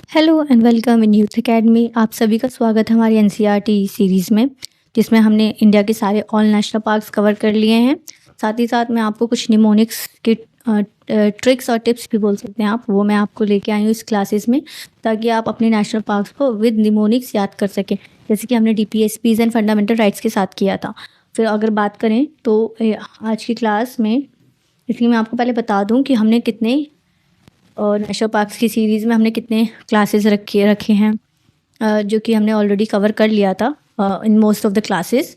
Hello and welcome in youth academy. आप सभी का स्वागत है हमारी एनसीईआरटी सीरीज़ में, जिसमें हमने इंडिया के सारे ऑल नेशनल पार्क्स कवर कर लिए हैं। साथ ही साथ मैं आपको कुछ निमोनिक्स के ट्रिक्स और टिप्स भी बोल सकते हैं आप, वो मैं आपको लेके आई हूँ इस क्लासेस में, ताकि आप अपने नेशनल पार्क्स को विद निमोनिक्स याद कर सकें, जैसे कि हमने डीपीएसपीज एंड फंडामेंटल राइट्स के साथ किया था। फिर अगर बात करें तो आज की क्लास में, इसलिए मैं आपको पहले बता दूँ कि हमने कितने और नेशनल पार्क्स की सीरीज़ में हमने कितने क्लासेस रखे हैं, जो कि हमने ऑलरेडी कवर कर लिया था in most of the classes.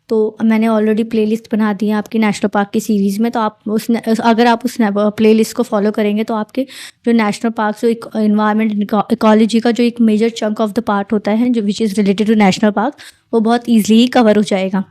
तो मैंने ऑलरेडी प्लेलिस्ट बना दी है आपकी नेशनल पार्क की सीरीज़ में, तो आप अगर आप उस प्लेलिस्ट को फॉलो करेंगे तो आपके जो नेशनल पार्क जो एक इन्वायरमेंट इकोलॉजी का जो एक major chunk of the part होता है, जो which is related to national park, वो बहुत ईजिली ही कवर हो जाएगा।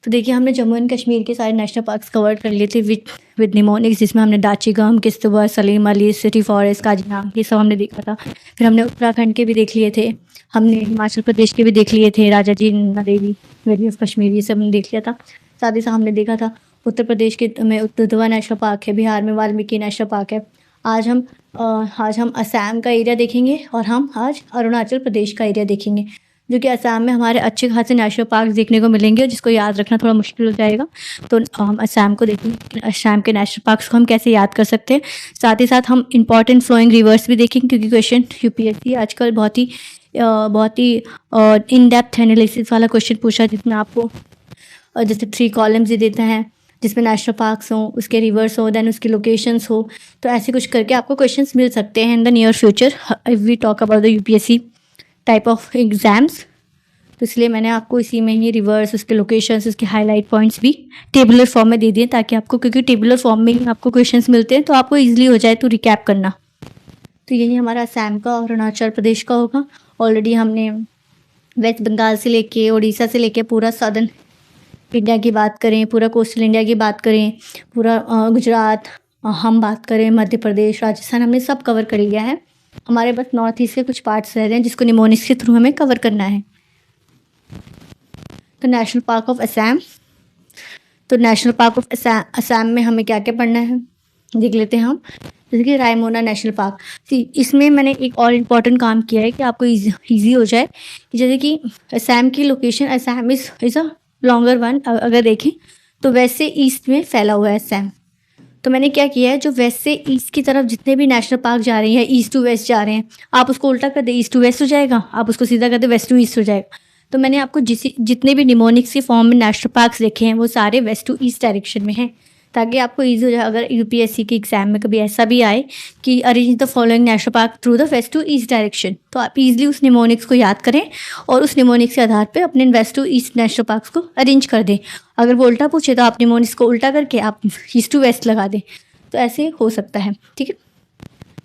तो देखिए, हमने जम्मू एंड कश्मीर के सारे नेशनल पार्क्स कवर कर लिए थे विद निमोनिक्स, जिसमें हमने दाचिगम, किश्तवाड़, सलीम अली, सिटी फॉरेस्ट, काजीरंगा, ये सब हमने देखा था। फिर हमने उत्तराखंड के भी देख लिए थे, हमने हिमाचल प्रदेश के भी देख लिए थे, राजा जी नंदा वैली ऑफ कश्मीर, ये सब हमने देख लिया था। साथ ही साथ हमने देखा था उत्तर प्रदेश के में दुधवा नेशनल पार्क है, बिहार में वाल्मीकि नेशनल पार्क है। आज हम असम का एरिया देखेंगे और हम आज अरुणाचल प्रदेश का एरिया देखेंगे, जो कि असम में हमारे अच्छे खासे नेशनल पार्क देखने को मिलेंगे, जिसको याद रखना थोड़ा मुश्किल हो जाएगा। तो हम असम को देखेंगे, असम के नेशनल पार्क्स को हम कैसे याद कर सकते हैं। साथ ही साथ हम इंपॉर्टेंट फ्लोइंग रिवर्स भी देखेंगे, क्योंकि क्वेश्चन यूपीएससी आजकल बहुत ही इन डेप्थ एनालिसिस वाला क्वेश्चन पूछा है, जिसमें आपको जैसे 3 कॉलम्स ही देते हैं, जिसमें नेशनल पार्क्स हों, उसके रिवर्स हो, देन उसकी लोकेशंस हो। तो ऐसे कुछ करके आपको क्वेश्चंस मिल सकते हैं in the near future if we talk about the UPSC type of exams. तो इसलिए मैंने आपको इसी में ही रिवर्स, उसके लोकेशंस, उसके हाईलाइट पॉइंट्स भी टेबुलर फॉर्म में दे दिए, ताकि आपको, क्योंकि टेबुलर फॉर्म में ही आपको क्वेश्चंस मिलते हैं, तो आपको ईजिली हो जाए तो रिकैप करना। तो यही हमारा असम का और अरुणाचल प्रदेश का होगा। ऑलरेडी हमने वेस्ट बंगाल से लेके उड़ीसा से लेके पूरा सदर्न इंडिया की बात करें, पूरा कोस्टल इंडिया की बात करें, पूरा गुजरात, हम बात करें मध्य प्रदेश, राजस्थान, हमने सब कवर कर लिया है। हमारे बस नॉर्थ ईस्ट के कुछ पार्ट्स रह रहे हैं, जिसको निमोनिक्स के थ्रू हमें कवर करना है। तो नेशनल पार्क ऑफ असम, तो नेशनल पार्क ऑफ असम में हमें क्या क्या पढ़ना है देख लेते हैं हम। जैसे कि रायमोना नेशनल पार्क, इसमें मैंने एक और इम्पॉर्टेंट काम किया है कि आपको ईजी हो जाए, कि जैसे कि असम की location, Assam is a longer one. अगर देखें तो वेस्ट से ईस्ट में फैला हुआ है असम। तो मैंने क्या किया है, जो वेस्ट से ईस्ट की तरफ जितने भी नेशनल पार्क जा रहे हैं, ईस्ट टू वेस्ट जा रहे हैं, आप उसको उल्टा कर दे, ईस्ट टू वेस्ट हो जाएगा, आप उसको सीधा कर दे, वेस्ट टू ईस्ट हो जाएगा। तो मैंने आपको जितने भी निमोनिक्स के फॉर्म में नेशनल पार्क्स देखे हैं, वो सारे वेस्ट टू ईस्ट डायरेक्शन में हैं, ताकि आपको ईजी हो जाए। अगर यूपीएससी के एग्जाम में कभी ऐसा भी आए कि arrange the following national park through the west to east direction, तो आप इजीली उस निमोनिक्स को याद करें और उस निमोनिक्स के आधार पर अपने west to east national parks को अरेंज कर दें। अगर वो उल्टा पूछे तो आप निमोनिक्स को उल्टा करके आप ईस्ट टू वेस्ट लगा दें, तो ऐसे हो सकता है। ठीक है,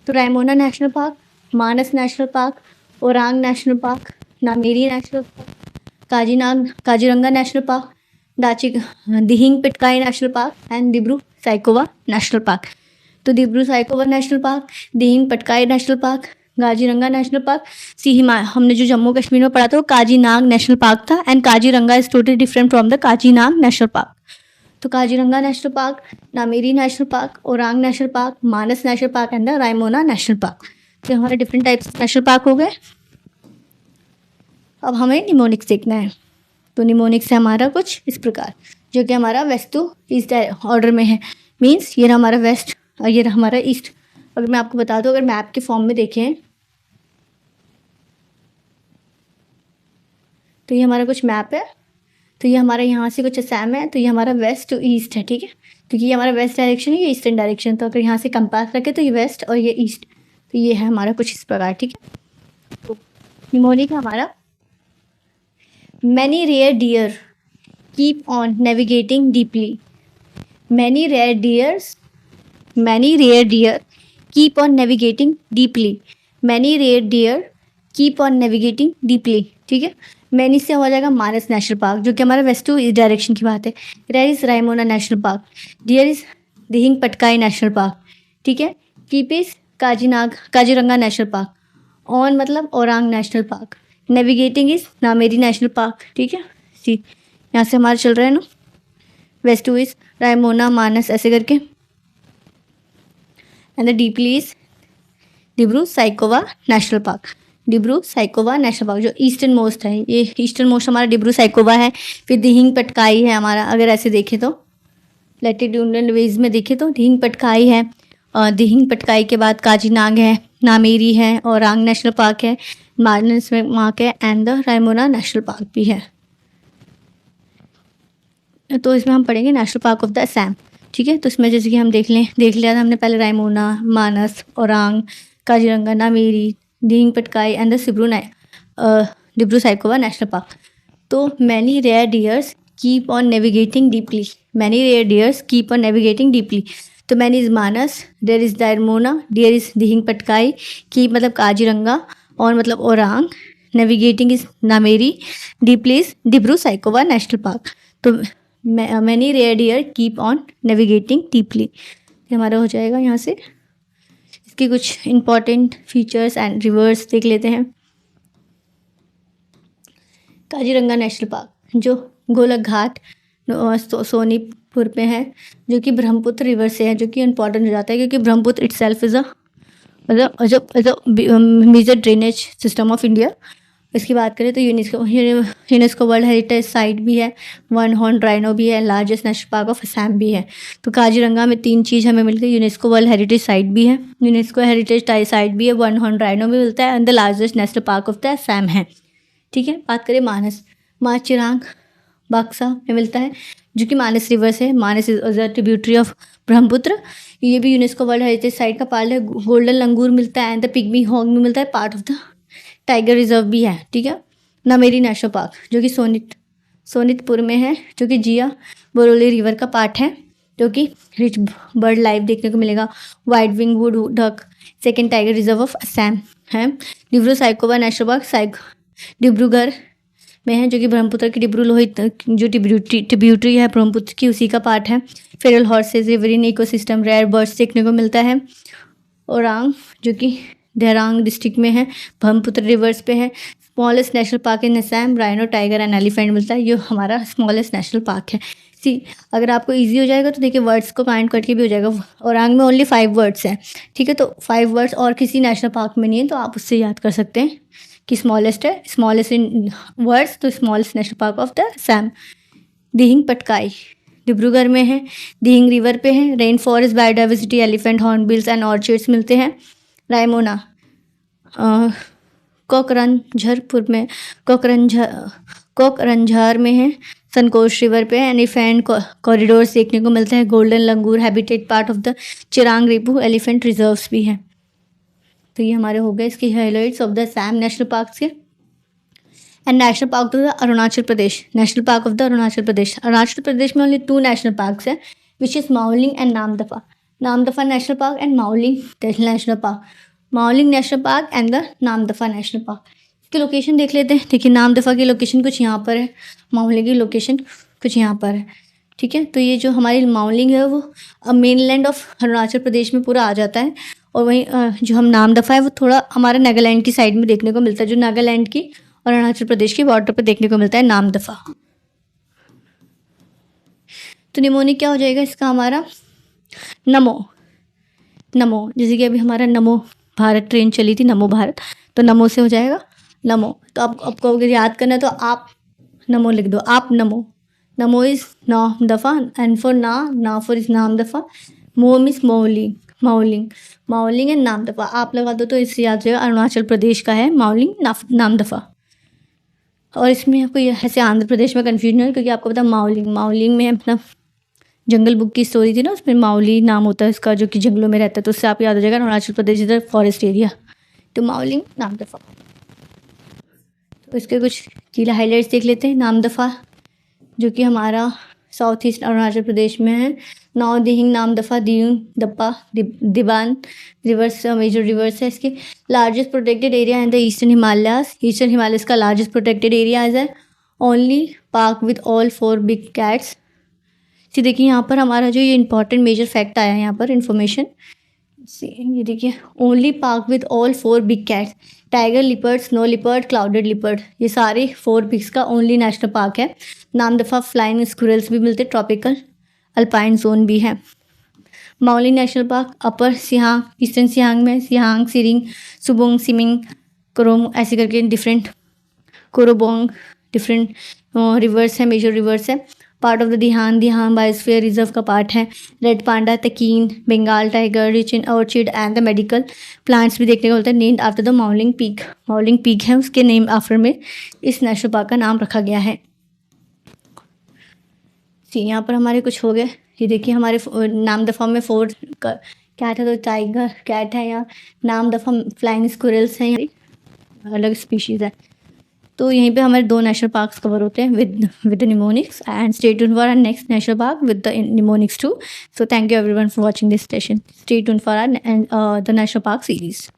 तो Raimona national park, Manas national park, Orang national park, Nameri national park, Kaziranga national park, Dihing Patkai national park and Dibru Saikhowa national park. तो Dibru Saikhowa national park, Dihing Patkai national park, Kaziranga national park, हमने जो जम्मू कश्मीर में पढ़ा था वो काजीनांग नेशनल पार्क था, and Kaziranga is totally different from the Kazinag national park. तो Kaziranga national park, Nameri national park, Orang national park, Manas national park and the Raimona national park. तो हमारे different types of national park हो गए। अब हमें निमोनिक्स देखना है। तो निमोनिक्स है हमारा कुछ इस प्रकार, जो कि हमारा वेस्ट टू ईस्ट ऑर्डर में है। मीन्स ये रहा हमारा वेस्ट और ये रहा हमारा ईस्ट। अगर मैं आपको बता दूं, अगर मैप के फॉर्म में देखें तो ये हमारा कुछ मैप है। तो ये हमारा यहाँ से कुछ असम है, तो ये हमारा वेस्ट टू ईस्ट है। ठीक है, क्योंकि ये हमारा वेस्ट डायरेक्शन है, ये ईस्टर्न डायरेक्शन। तो अगर यहाँ से कंपास रखे तो ये वेस्ट और ये ईस्ट, तो ये है हमारा कुछ इस प्रकार। ठीक है, तो निमोनिक हमारा, many rare deer keep on navigating deeply, many rare deer keep on navigating deeply, many rare deer keep on navigating deeply. ठीक है, मैनी से हो जाएगा मानस नेशनल पार्क, जो कि हमारा वेस्ट टू ईस्ट डायरेक्शन की बात है। Rare is Raimona national park, deer is Dihing Patkai national park. ठीक है, keep is Kaziranga national park, on मतलब Orang national park, navigating is Nameri national park. ठीक है, सी यहाँ से हमारा चल रहा है ना, वेस्ट टू ईस्ट, रायमोना, मानस, ऐसे करके, and the deeply is Dibru Saikhowa national park. Dibru Saikhowa national park जो ईस्टर्न मोस्ट है, ये ईस्टर्न मोस्ट हमारा डिब्रू साइखोवा है। फिर दिहिंग पटकाई है हमारा, अगर ऐसे देखें तो लैटिट्यूडनल वेज में देखें तो दिहिंग पटकाई है। दिहिंग पटकाई के बाद काजीनाग है, नामेरी है, औरांग नेशनल पार्क है, मानस मार्क है and the Raimona national park भी है। तो इसमें हम पढ़ेंगे national park of the Assam. ठीक है, तो इसमें जैसे कि हम देख लिया था हमने पहले Raimona, Manas, Orang, Kaziranga, Nameri, Dihing Patkai and the Dibru Saikhowa national park. तो many rare deers keep on navigating deeply, many rare deers keep on navigating deeply. तो many is Manas, there is Raimona, deer is Dihing Patkai, keep मतलब काजीरंगा, और मतलब Orang, navigating is Nameri, deeply is Dibru Saikhowa national park. तो many rare deer keep on navigating deeply, ये हमारा हो जाएगा यहाँ से। इसके कुछ इंपॉर्टेंट फीचर्स एंड रिवर्स देख लेते हैं। काजीरंगा नेशनल पार्क जो गोलकघाट सोनीपुर पे है, जो कि ब्रह्मपुत्र रिवर से है, जो कि इम्पॉर्टेंट हो जाता है क्योंकि Brahmaputra itself is a major drainage system of India. इसकी बात करें तो यूनेस्को वर्ल्ड हेरिटेज साइट भी है, वन हॉर्न राइनो भी है, largest national park of Assam भी है। तो काजीरंगा में 3 चीज़ हमें मिलती है, यूनेस्को वर्ल्ड हेरिटेज साइट भी है, यूनेस्को हेरिटेज साइट भी है, वन हॉर्न राइनो भी मिलता है and the largest national park of the Assam है। ठीक है, बात करें मानस चिरांग बक्सा में मिलता है, जो कि मानस रिवर से है। Manas is a tributary of Brahmaputra, ये भी यूनेस्को वर्ल्ड हेरिटेज साइट का पार्ट है। गोल्डन लंगूर मिलता है एंड द पिग्मी हॉग में मिलता है, part of the tiger reserve भी है। ठीक है, नामेरी नेशनल पार्क जो कि सोनितपुर में है, जो कि जिया बोरोली रिवर का पार्ट है, जो कि रिच बर्ड लाइफ देखने को मिलेगा। White wing wood duck second tiger reserve of Assam है। डिब्रू साइखोवा नेशनल पार्क डिब्रूगढ़ में है, जो कि ब्रह्मपुत्र की डिब्रू लोहित जो ट्रिब्यूटरी है ब्रह्मपुत्र की, उसी का पार्ट है। Feral horses riverine ecosystem, rare birds देखने को मिलता है। औरांग जो कि देहरांग डिस्ट्रिक्ट में है, ब्रह्मपुत्र रिवर्स पे है। Smallest national park in Assam, rhino, tiger and elephant मिलता है, ये हमारा स्मॉलेस्ट नेशनल पार्क है। अगर आपको इजी हो जाएगा तो देखिए वर्ड्स को काउंट करके भी हो जाएगा। औरांग में ओनली 5 वर्ड्स हैं। ठीक है, तो 5 वर्ड्स और किसी नेशनल पार्क में नहीं है, तो आप उससे याद कर सकते हैं कि स्मॉलेस्ट है, स्मॉलेस्ट इन वर्ड्स, तो smallest national park of the Assam. Dihing Patkai Dibrugarh में है, दिहिंग रिवर पे है। Rain forest, biodiversity, elephant hornbills and orchids मिलते हैं। रायमोना कोकरंझरपुर में कोकरंझार में है, संकोश रिवर पे एलिफेंट कॉरिडोर्स देखने को मिलता है। Golden langur habitat part of the Chirang Ripu elephant reserves भी हैं। तो ये हमारे हो गए इसकी highlights of the Assam national park के। And national park of the Arunachal Pradesh, national park of the Arunachal Pradesh. Arunachal Pradesh में ओनली 2 नेशनल पार्क्स हैं, which is Mouling and Namdapha. Namdapha national park and Mouling national park. Mouling national park and the Namdapha national park. इसकी location देख लेते हैं। देखिए, नामदफा की location कुछ यहाँ पर है, माओलिंग की लोकेशन कुछ यहाँ पर है। ठीक है, तो ये जो हमारी माओलिंग है वो मेनलैंड ऑफ अरुणाचल प्रदेश में पूरा आ जाता है, और वहीं जो हम नामदफा है वो थोड़ा हमारे नागालैंड की साइड में देखने को मिलता है, जो नागालैंड की और अरुणाचल प्रदेश की बॉर्डर पर देखने को मिलता है नामदफा। तो निमोनिक क्या हो जाएगा इसका हमारा? नमो। जैसे कि अभी हमारा नमो भारत ट्रेन चली थी, नमो भारत, तो नमो से हो जाएगा नमो। तो आपको अगर याद करना है तो आप नमो लिख दो, आप नमो इज नामदफा एंड फॉर ना फॉर इज नामदफा, मोम इज माओलिंग एंड नामदफा। आप लगा दो तो इससे याद हो जाएगा अरुणाचल प्रदेश का है माओलिंग नामदफा। और इसमें आपको ऐसे आंध्र प्रदेश में कन्फ्यूजन है, क्योंकि आपको पता माओलिंग में अपना जंगल बुक की स्टोरी थी ना, उसमें माओली नाम होता है इसका, जो कि जंगलों में रहता है, तो उससे आप याद हो जाएगा अरुणाचल प्रदेश इधर फॉरेस्ट एरिया, तो माओलिंग नामदफा। तो इसके कुछ किला हाईलाइट्स देख लेते हैं। नामदफा जो कि हमारा साउथ ईस्ट अरुणाचल प्रदेश में है। Noa Dihing Namdapha Diyun Dapha Dibang rivers major rivers है। इसके largest protected area in the eastern Himalayas का लार्जेस्ट प्रोटेक्टेड एरिया है। Only park with all 4 big cats. देखिए यहाँ पर हमारा जो ये इंपॉर्टेंट मेजर फैक्ट आया है यहाँ पर इन्फॉर्मेशन, ये देखिए, only park with all 4 big cats, tiger leopard, snow leopard, clouded leopard, ये सारे 4 बिग्स का ओनली नेशनल पार्क है। नामदफा फ्लाइंग स्क्विरल्स भी मिलते, ट्रॉपिकल अल्पाइन जोन भी है। Mouling national park upper Siang, eastern Siang में सियांग, सिरिंग, सुबोंग, सिमिंग, कोरोम ऐसे करके डिफरेंट कोरोबोंग डिफरेंट रिवर्स है, मेजर रिवर्स है। Part of the Dihang biosphere reserve का पार्ट है। Red panda, takin, Bengal tiger, rich in orchid and the medical plants भी देखने को मिलता है। Named after the Mouling peak है, उसके नेम आफ्टर में इस नेशनल पार्क का नाम रखा गया है। यहाँ पर हमारे कुछ हो गए। ये देखिए हमारे नाम द फॉर्म में 4 कैट है, तो टाइगर कैट है। यहाँ नाम द फॉर्म फ्लाइंग स्क्विरल्स हैं, अलग स्पीशीज़ है। तो यहीं पे हमारे 2 नेशनल पार्क्स कवर होते हैं with the mnemonics. And stay tuned for our next national park with the mnemonics too. So thank you everyone for watching this session. Stay tuned for our the national park series.